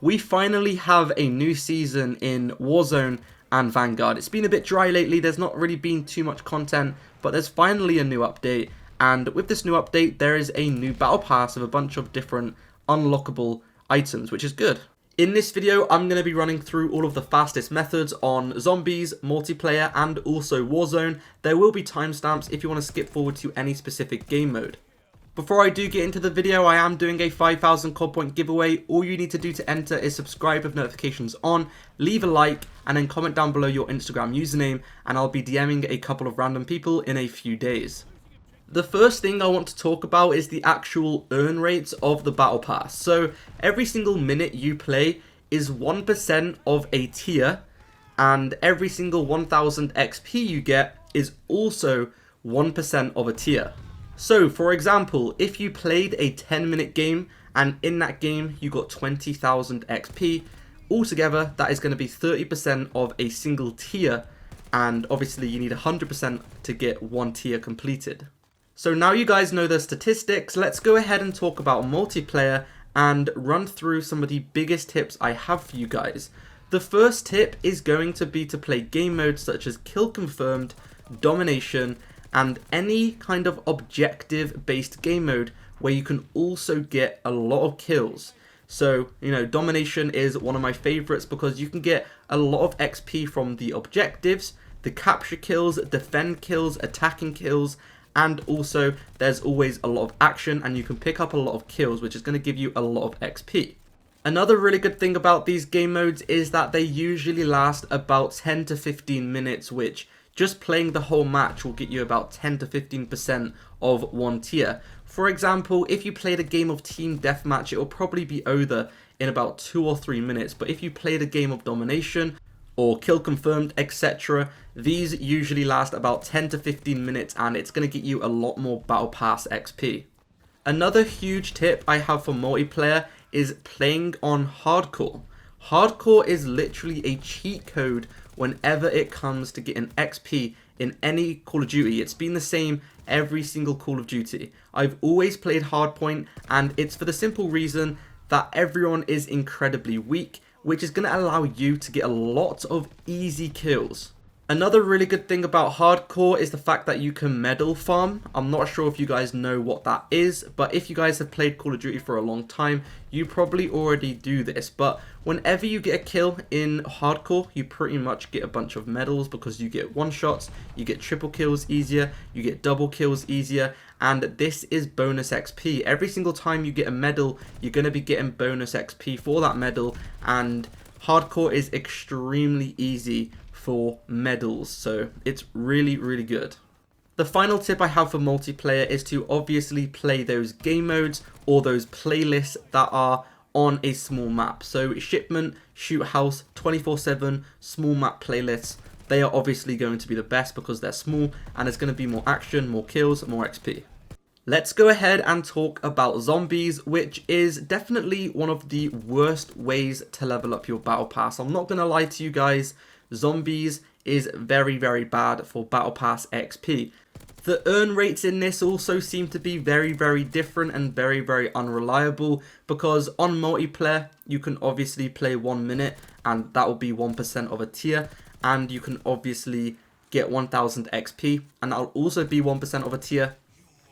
We finally have a new season in Warzone and Vanguard. It's been a bit dry lately, there's not really been too much content, but there's finally a new update, and with this new update there is a new battle pass of a bunch of different unlockable items, which is good. In this video, I'm going to be running through all of the fastest methods on zombies, multiplayer, and also Warzone. There will be timestamps if you want to skip forward to any specific game mode. Before I do get into the video, I am doing a 5,000 COD point giveaway. All you need to do to enter is subscribe with notifications on, leave a like, and then comment down below your Instagram username, and I'll be DMing a couple of random people in a few days. The first thing I want to talk about is the actual earn rates of the battle pass. So every single minute you play is 1% of a tier, and every single 1000 XP you get is also 1% of a tier. So for example, if you played a 10-minute game and in that game you got 20,000 XP, altogether that is going to be 30% of a single tier, and obviously you need 100% to get one tier completed. So now you guys know the statistics, let's go ahead and talk about multiplayer and run through some of the biggest tips I have for you guys. The first tip is going to be to play game modes such as Kill Confirmed, Domination, and any kind of objective based game mode where you can also get a lot of kills. So, Domination is one of my favorites because you can get a lot of XP from the objectives, the capture kills, defend kills, attacking kills, and also there's always a lot of action and you can pick up a lot of kills, which is going to give you a lot of XP. Another really good thing about these game modes is that they usually last about 10 to 15 minutes, which just playing the whole match will get you about 10 to 15% of one tier. For example, if you played a game of Team Deathmatch, it will probably be over in about 2 or 3 minutes. But if you played a game of Domination or Kill Confirmed, etc., these usually last about 10 to 15 minutes and it's going to get you a lot more Battle Pass XP. Another huge tip I have for multiplayer is playing on Hardcore. Hardcore is literally a cheat code whenever it comes to getting XP in any Call of Duty. It's been the same every single Call of Duty. I've always played Hardpoint, and it's for the simple reason that everyone is incredibly weak, which is going to allow you to get a lot of easy kills. Another really good thing about Hardcore is the fact that you can medal farm. I'm not sure if you guys know what that is, but if you guys have played Call of Duty for a long time, you probably already do this. But whenever you get a kill in Hardcore, you pretty much get a bunch of medals because you get one-shots, you get triple kills easier, you get double kills easier, and this is bonus XP. Every single time you get a medal, you're going to be getting bonus XP for that medal, and Hardcore is extremely easy for medals, so it's really good. The final tip I have for multiplayer is to obviously play those game modes or those playlists that are on a small map. So Shipment, Shoot House, 24/7, small map playlists, they are obviously going to be the best because they're small and it's going to be more action, more kills, more XP. Let's go ahead and talk about zombies, which is definitely one of the worst ways to level up your battle pass. I'm not going to lie to you guys, zombies is very bad for battle pass XP. The earn rates in this also seem to be very different and very unreliable, because on multiplayer you can obviously play 1 minute and that will be 1% of a tier, and you can obviously get 1000 XP and that will also be 1% of a tier.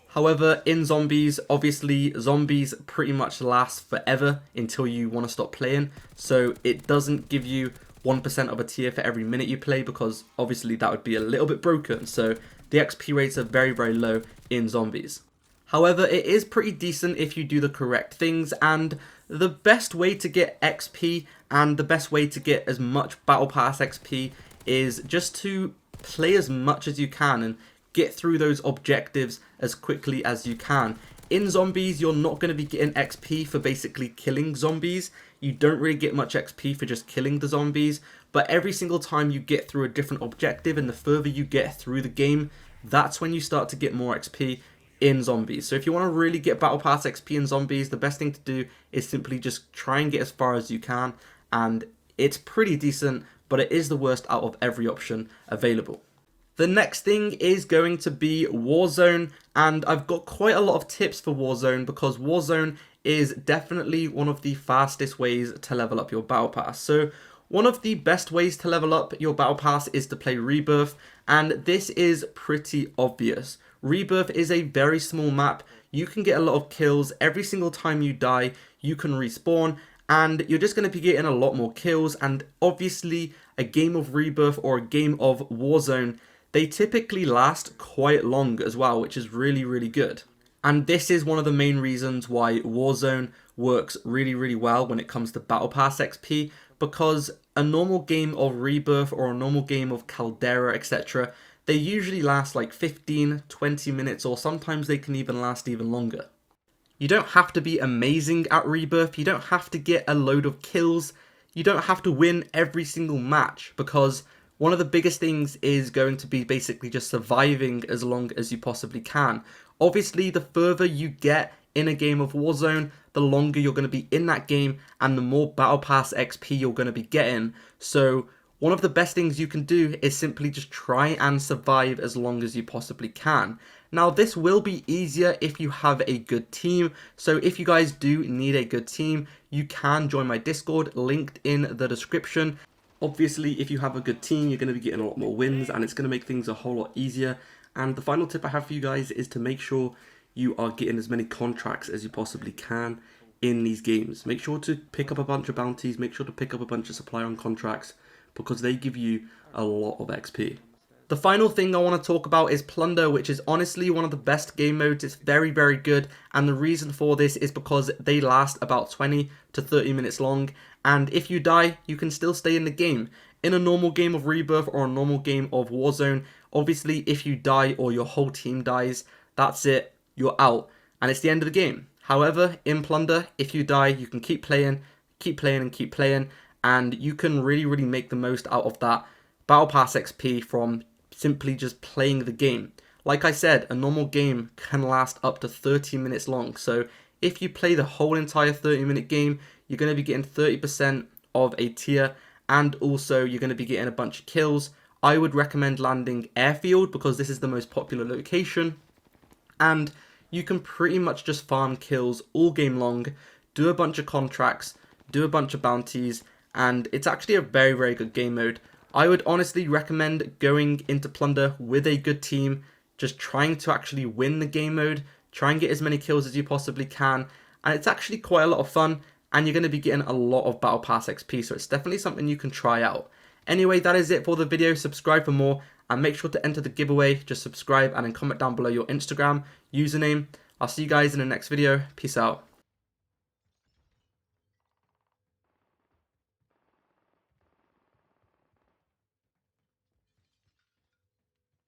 However, in zombies, obviously zombies pretty much last forever until you want to stop playing, so it doesn't give you 1% of a tier for every minute you play, because obviously that would be a little bit broken, so the XP rates are very low in zombies. However, it is pretty decent if you do the correct things, and the best way to get XP and the best way to get as much Battle Pass XP is just to play as much as you can and get through those objectives as quickly as you can. In zombies, you're not going to be getting XP for basically killing zombies. You don't really get much XP for just killing the zombies, but every single time you get through a different objective and the further you get through the game, that's when you start to get more XP in zombies. So if you want to really get Battle Pass XP in zombies, the best thing to do is simply just try and get as far as you can, and it's pretty decent, but it is the worst out of every option available. The next thing is going to be Warzone, and I've got quite a lot of tips for Warzone because Warzone is definitely one of the fastest ways to level up your battle pass. So one of the best ways to level up your battle pass is to play Rebirth, and this is pretty obvious. Rebirth is a very small map. You can get a lot of kills. Every single time you die, you can respawn, and you're just going to be getting a lot more kills. And obviously, a game of Rebirth or a game of Warzone, they typically last quite long as well, which is really, really good. And this is one of the main reasons why Warzone works really, really well when it comes to Battle Pass XP, because a normal game of Rebirth or a normal game of Caldera, etc., they usually last like 15, 20 minutes, or sometimes they can even last even longer. You don't have to be amazing at Rebirth, you don't have to get a load of kills, you don't have to win every single match, because one of the biggest things is going to be basically just surviving as long as you possibly can. Obviously, the further you get in a game of Warzone, the longer you're going to be in that game and the more Battle Pass XP you're going to be getting. So one of the best things you can do is simply just try and survive as long as you possibly can. Now, this will be easier if you have a good team. So if you guys do need a good team, you can join my Discord, linked in the description. Obviously, if you have a good team, you're going to be getting a lot more wins and it's going to make things a whole lot easier. And the final tip I have for you guys is to make sure you are getting as many contracts as you possibly can in these games. Make sure to pick up a bunch of bounties, make sure to pick up a bunch of supply on contracts, because they give you a lot of XP. The final thing I want to talk about is Plunder, which is honestly one of the best game modes. It's very, very good, and the reason for this is because they last about 20 to 30 minutes long, and if you die, you can still stay in the game. In a normal game of Rebirth or a normal game of Warzone, obviously if you die or your whole team dies, that's it, you're out, and it's the end of the game. However, in Plunder, if you die, you can keep playing, and you can really, really make the most out of that Battle Pass XP from simply just playing the game. Like I said, a normal game can last up to 30 minutes long, so if you play the whole entire 30-minute game, you're going to be getting 30% of a tier, and also you're going to be getting a bunch of kills. I would recommend landing Airfield because this is the most popular location, and you can pretty much just farm kills all game long, do a bunch of contracts, do a bunch of bounties, and it's actually a very, very good game mode. I would honestly recommend going into Plunder with a good team, just trying to actually win the game mode, try and get as many kills as you possibly can, and it's actually quite a lot of fun, and you're going to be getting a lot of Battle Pass XP, so it's definitely something you can try out. Anyway, that is it for the video. Subscribe for more, and make sure to enter the giveaway. Just subscribe and then comment down below your Instagram username. I'll see you guys in the next video. Peace out.